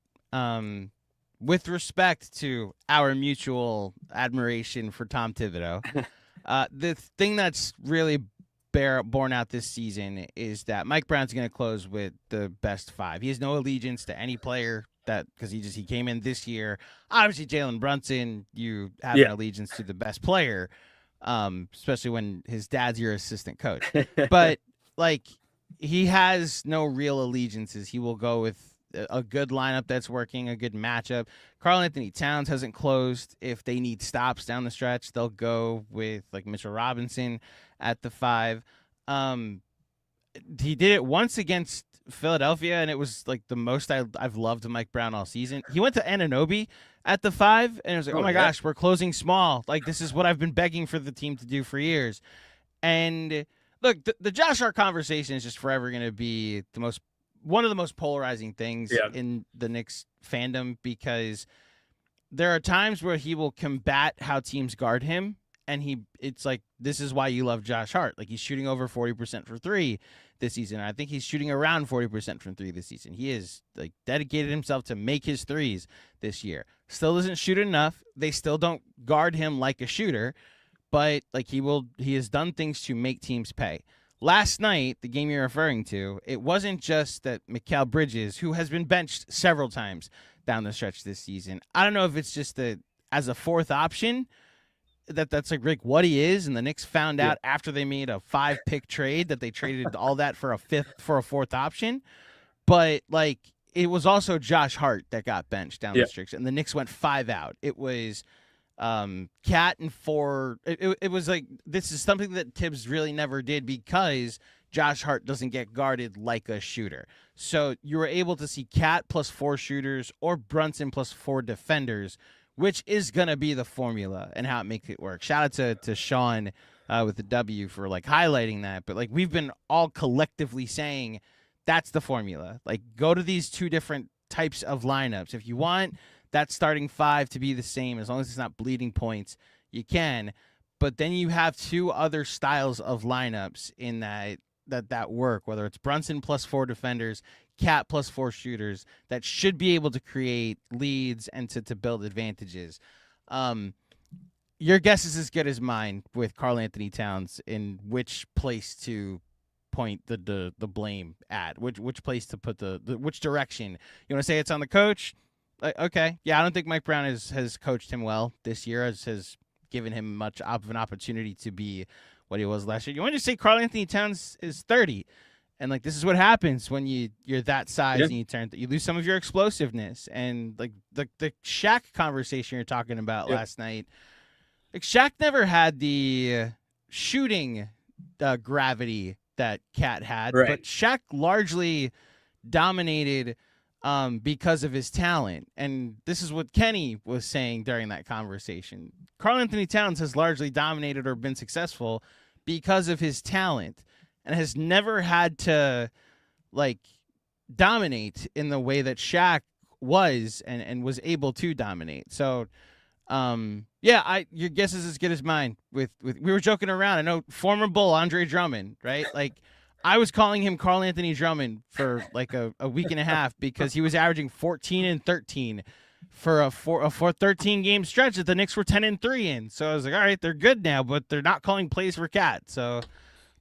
with respect to our mutual admiration for Tom Thibodeau, the thing that's really borne out this season is that Mike Brown's going to close with the best five. He has no allegiance to any player because he came in this year. Obviously, Jalen Brunson, you have an allegiance to the best player, especially when his dad's your assistant coach. But like, he has no real allegiances. He will go with a good lineup that's working, a good matchup. Karl-Anthony Towns hasn't closed. If they need stops down the stretch, they'll go with like Mitchell Robinson at the 5. He did it once against Philadelphia, and it was like the most I've loved Mike Brown all season. He went to Anunoby at the 5, and it was like, oh my gosh, we're closing small. Like, this is what I've been begging for the team to do for years. And look, the Josh Hart conversation is just forever going to be one of the most polarizing things in the Knicks fandom, because there are times where he will combat how teams guard him, and it's like, this is why you love Josh Hart. Like, he's shooting over 40% for 3 this season. I think he's shooting around 40% from 3 this season. He is like dedicated himself to make his threes this year. Still doesn't shoot enough. They still don't guard him like a shooter, but like, he has done things to make teams pay. Last night, the game you're referring to, it wasn't just that Mikal Bridges, who has been benched several times down the stretch this season. I don't know if it's just that as a fourth option, that's like what he is, and the Knicks found out after they made a 5-pick trade that they traded all that for a fourth option. But like, it was also Josh Hart that got benched down the stretch, and the Knicks went 5 out. It was Cat and 4. It was like, this is something that Tibbs really never did, because Josh Hart doesn't get guarded like a shooter. So you were able to see Cat plus 4 shooters or Brunson plus 4 defenders, which is going to be the formula and how it makes it work. Shout out to Sean with the W for like highlighting that. But like, we've been all collectively saying that's the formula. Like, go to these 2 different types of lineups. If you want that starting 5 to be the same, as long as it's not bleeding points, you can. But then you have 2 other styles of lineups in that work, whether it's Brunson plus 4 defenders, Cat plus 4 shooters, that should be able to create leads and to build advantages. Your guess is as good as mine with Karl-Anthony Towns in which place to point the blame at, which place to put which direction. You want to say it's on the coach? Okay. Yeah, I don't think Mike Brown has coached him well this year, has given him much of an opportunity to be what he was last year. You want to say Karl-Anthony Towns is 30. And like, this is what happens when you're that size and you lose some of your explosiveness. And like the Shaq conversation you're talking about last night, like, Shaq never had the shooting gravity that Cat had, but Shaq largely dominated because of his talent. And this is what Kenny was saying during that conversation. Karl-Anthony Towns has largely dominated or been successful because of his talent, and has never had to like dominate in the way that Shaq was and was able to dominate. So your guess is as good as mine. With we were joking around. I know former Bull Andre Drummond, right? Like, I was calling him Karl-Anthony Drummond for like a week and a half, because he was averaging 14 and 13 for a 13-game stretch that the Knicks were 10-3 in. So I was like, all right, they're good now, but they're not calling plays for Cat. So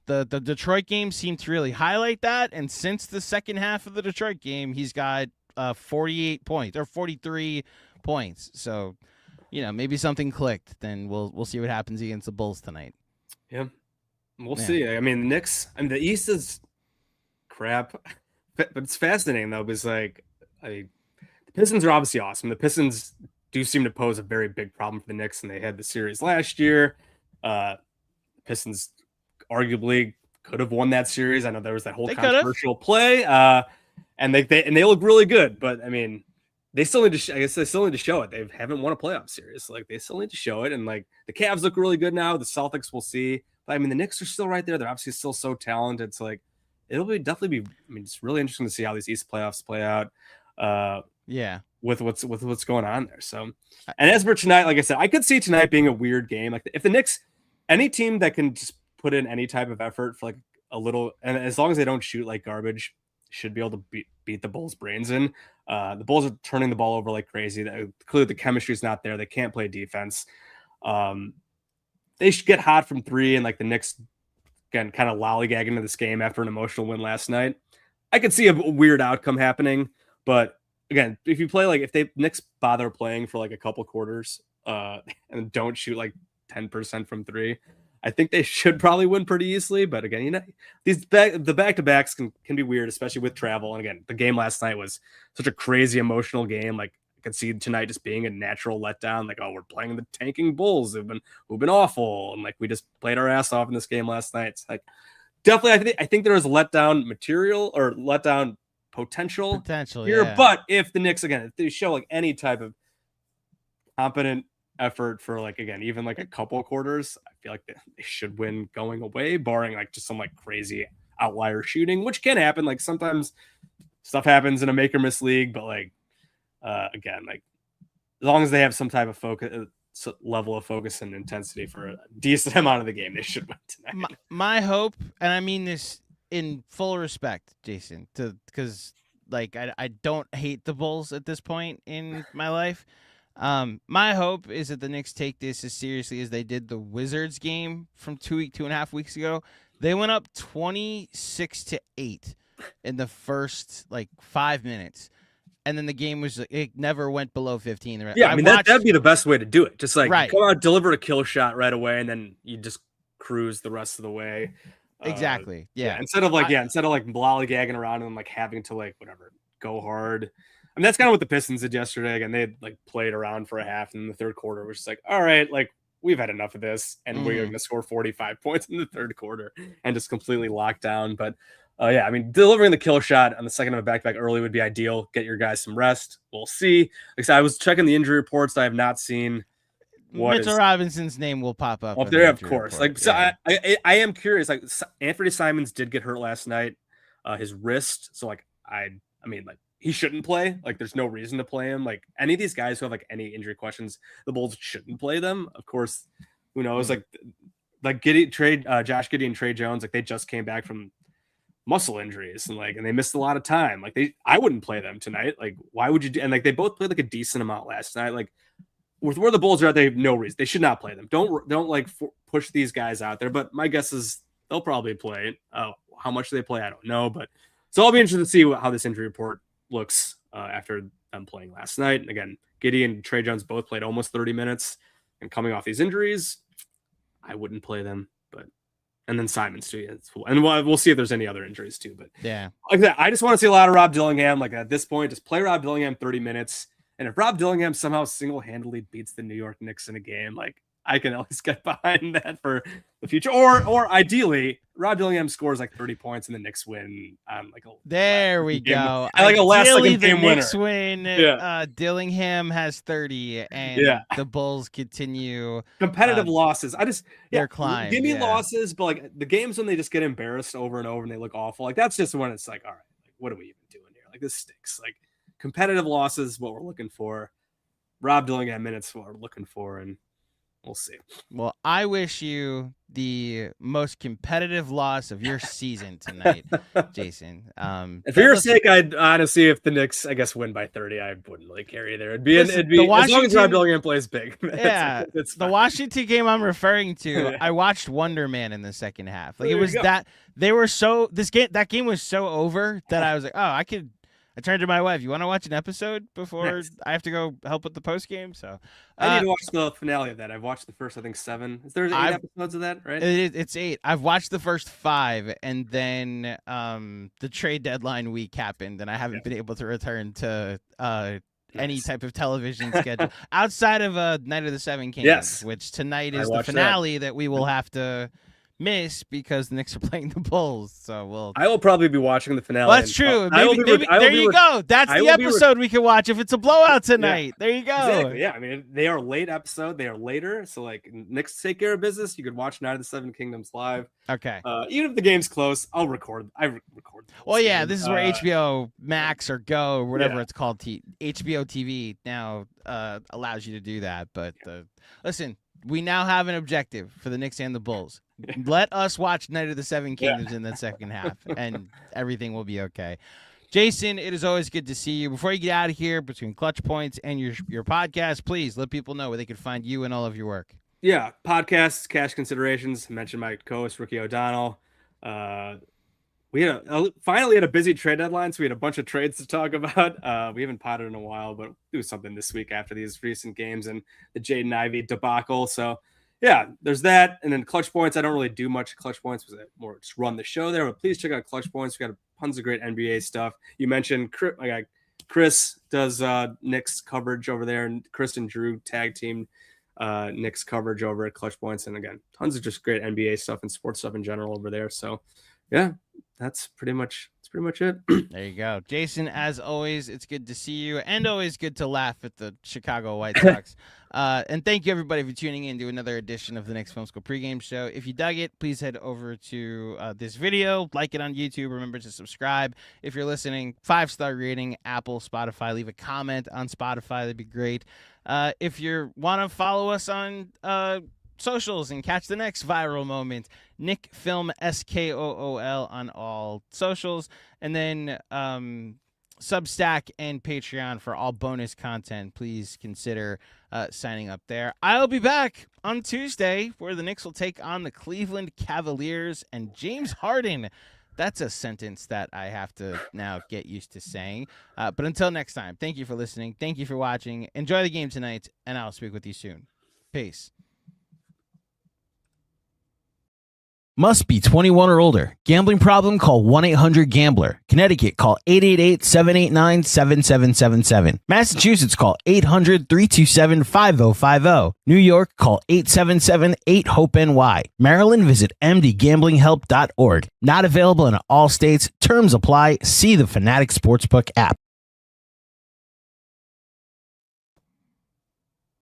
the Detroit game seemed to really highlight that. And since the second half of the Detroit game, he's got 48 points or 43 points. So, maybe something clicked. Then we'll see what happens against the Bulls tonight. Yeah. We'll see. I mean, the Knicks, the East is crap, but it's fascinating though, because like, the Pistons are obviously awesome. The Pistons do seem to pose a very big problem for the Knicks, and they had the series last year. Pistons arguably could have won that series. I know there was that whole controversial play, and they look really good, but I mean, they still need to. I guess they still need to show it. They haven't won a playoff series. Like, they still need to show it. And like, the Cavs look really good now. The Celtics, we'll see. But I mean, the Knicks are still right there. They're obviously still so talented. It's like, definitely be. I mean, it's really interesting to see how these East playoffs play out. With what's going on there. So, and as for tonight, like I said, I could see tonight being a weird game. Like, if the Knicks, any team that can just put in any type of effort for like a little, and as long as they don't shoot like garbage, should be able to beat the Bulls' brains in. The Bulls are turning the ball over like crazy. Clearly, the chemistry is not there. They can't play defense. They should get hot from three, and like the Knicks, again, kind of lollygag into this game after an emotional win last night. I could see a weird outcome happening, but again, if you play if the Knicks bother playing for like a couple quarters and don't shoot like 10% from three, I think they should probably win pretty easily. But again, the back-to-backs can be weird, especially with travel. And again, the game last night was such a crazy emotional game. Like, I could see tonight just being a natural letdown. Like, oh, we're playing the tanking Bulls who've been awful, and like we just played our ass off in this game last night. It's like, definitely, I think there is letdown material or letdown potential here. Yeah. But if the Knicks, again, if they show like any type of competent effort for like, again, even like a couple of quarters, I feel like they should win going away, barring like just some like crazy outlier shooting, which can happen. Like, sometimes stuff happens in a make or miss league, but like again, like, as long as they have some type of focus, level of focus and intensity for a decent amount of the game, they should win tonight. My hope, and I mean this in full respect, Jason, because like I don't hate the Bulls at this point in my life. My hope is that the Knicks take this as seriously as they did the Wizards game from 2.5 weeks ago. They went up 26-8 in the first like 5 minutes, and then the game it never went below 15. Yeah, I mean, that'd be the best way to do it. Just like come out, deliver a kill shot right away, and then you just cruise the rest of the way. Exactly. Yeah. Instead of lollygagging around and like having to like whatever go hard. I mean, that's kind of what the Pistons did yesterday. Again, they had like played around for a half, and in the third quarter was just like, all right, like, we've had enough of this, and we're going to score 45 points in the third quarter and just completely lock down. But I mean, delivering the kill shot on the second of a back-to-back early would be ideal. Get your guys some rest. We'll see. Like I said, I was checking the injury reports. I have not seen Mitchell Robinson's name will pop up there, of course. Report. Like, so yeah. I am curious. Like, Anthony Simons did get hurt last night, his wrist. So like, I mean, like, he shouldn't play. Like, there's no reason to play him. Like, any of these guys who have like any injury questions, the Bulls shouldn't play them. Of course, who knows? Like Josh Giddey and Trey Jones, like, they just came back from muscle injuries and they missed a lot of time. Like, I wouldn't play them tonight. Like, why would you do? And like, they both played like a decent amount last night. Like, with where the Bulls are at, they have no reason. They should not play them. Don't like push these guys out there. But my guess is they'll probably play. How much they play, I don't know. But so I'll be interested to see how this injury report looks after them playing last night. And again, Giddey and Trey Jones both played almost 30 minutes, and coming off these injuries, I wouldn't play them. And then Simons too. Yeah, and we'll see if there's any other injuries too. But yeah, like that, I just want to see a lot of Rob Dillingham. Like, at this point, just play Rob Dillingham 30 minutes. And if Rob Dillingham somehow single-handedly beats the New York Knicks in a game, like, I can at least get behind that for the future. Or ideally, Rob Dillingham scores like 30 points and the Knicks win on like a there we go. And like a last second game winner. Knicks win. Yeah. Dillingham has 30, and the Bulls continue competitive losses. Their climb. Give me losses, but like the games when they just get embarrassed over and over and they look awful, like, that's just when it's like, all right, like, what are we even doing here? Like, this stinks. Like, competitive losses, what we're looking for. Rob Dillingham minutes, what we're looking for, and we'll see. Well, I wish you the most competitive loss of your season tonight, Jason. And for your sake, I'd honestly, if the Knicks, I guess, win by 30, I wouldn't really care either. It'd be as long as Rob Dillingham plays big. It's the Washington game I'm referring to. I watched Wonder Man in the second half. Like, it was that that game was so over that I was like, oh, I turned to my wife, you want to watch an episode before I have to go help with the post game? So I need to watch the finale of that. I've watched the first, I think, 7. Is there 8 episodes of that, right? It's 8. I've watched the first 5, and then the trade deadline week happened, and I haven't been able to return to any type of television schedule outside of Night of the Seven Kingdoms, which tonight is the finale that we will have to miss because the Knicks are playing the Bulls. So I will probably be watching the finale. Well, that's true. There you go. That's the episode we can watch if it's a blowout tonight. There you go. Exactly. Yeah, I mean, they are late episode. They are later. So like Knicks take care of business. You could watch Night of the Seven Kingdoms live. Okay. Even if the game's close, I'll record. I record. Well, yeah, this is where HBO Max or Go or whatever it's called, HBO TV now allows you to do that. But listen, we now have an objective for the Knicks and the Bulls. Let us watch Night of the Seven Kingdoms in the second half, and everything will be okay. Jason, it is always good to see you. Before you get out of here, between Clutch Points and your podcast, please let people know where they can find you and all of your work. Yeah, podcasts, Cash Considerations. I mentioned my co-host, Ricky O'Donnell. We finally had a busy trade deadline, so we had a bunch of trades to talk about. We haven't potted in a while, but we'll do something this week after these recent games and the Jaden Ivey debacle. So, yeah, there's that. And then Clutch Points. I don't really do much Clutch Points because I more just run the show there. But please check out Clutch Points. We got tons of great NBA stuff. You mentioned Chris does Knicks coverage over there, and Chris and Drew tag team Knicks coverage over at Clutch Points. And again, tons of just great NBA stuff and sports stuff in general over there. So, yeah, that's pretty much it. There you go. Jason, as always, it's good to see you and always good to laugh at the Chicago White Sox. And thank you, everybody, for tuning in to another edition of the Knicks Film School Pregame Show. If you dug it, please head over to this video, like it on YouTube. Remember to subscribe. If you're listening, 5-star rating, Apple, Spotify. Leave a comment on Spotify. That'd be great. If you want to follow us on socials and catch the next viral moment, Knick Film SKOOL on all socials, and then Substack and Patreon for all bonus content. Please consider signing up there. I'll be back on Tuesday where the Knicks will take on the Cleveland Cavaliers, and James Harden. That's a sentence that I have to now get used to saying. But until next time, thank you for listening. Thank you for watching. Enjoy the game tonight, and I'll speak with you soon. Peace. Must be 21 or older. Gambling problem? Call 1-800-GAMBLER. Connecticut, call 888-789-7777. Massachusetts, call 800-327-5050. New York, call 877-8-HOPE-NY. Maryland, visit mdgamblinghelp.org. Not available in all states. Terms apply. See the Fanatics Sportsbook app.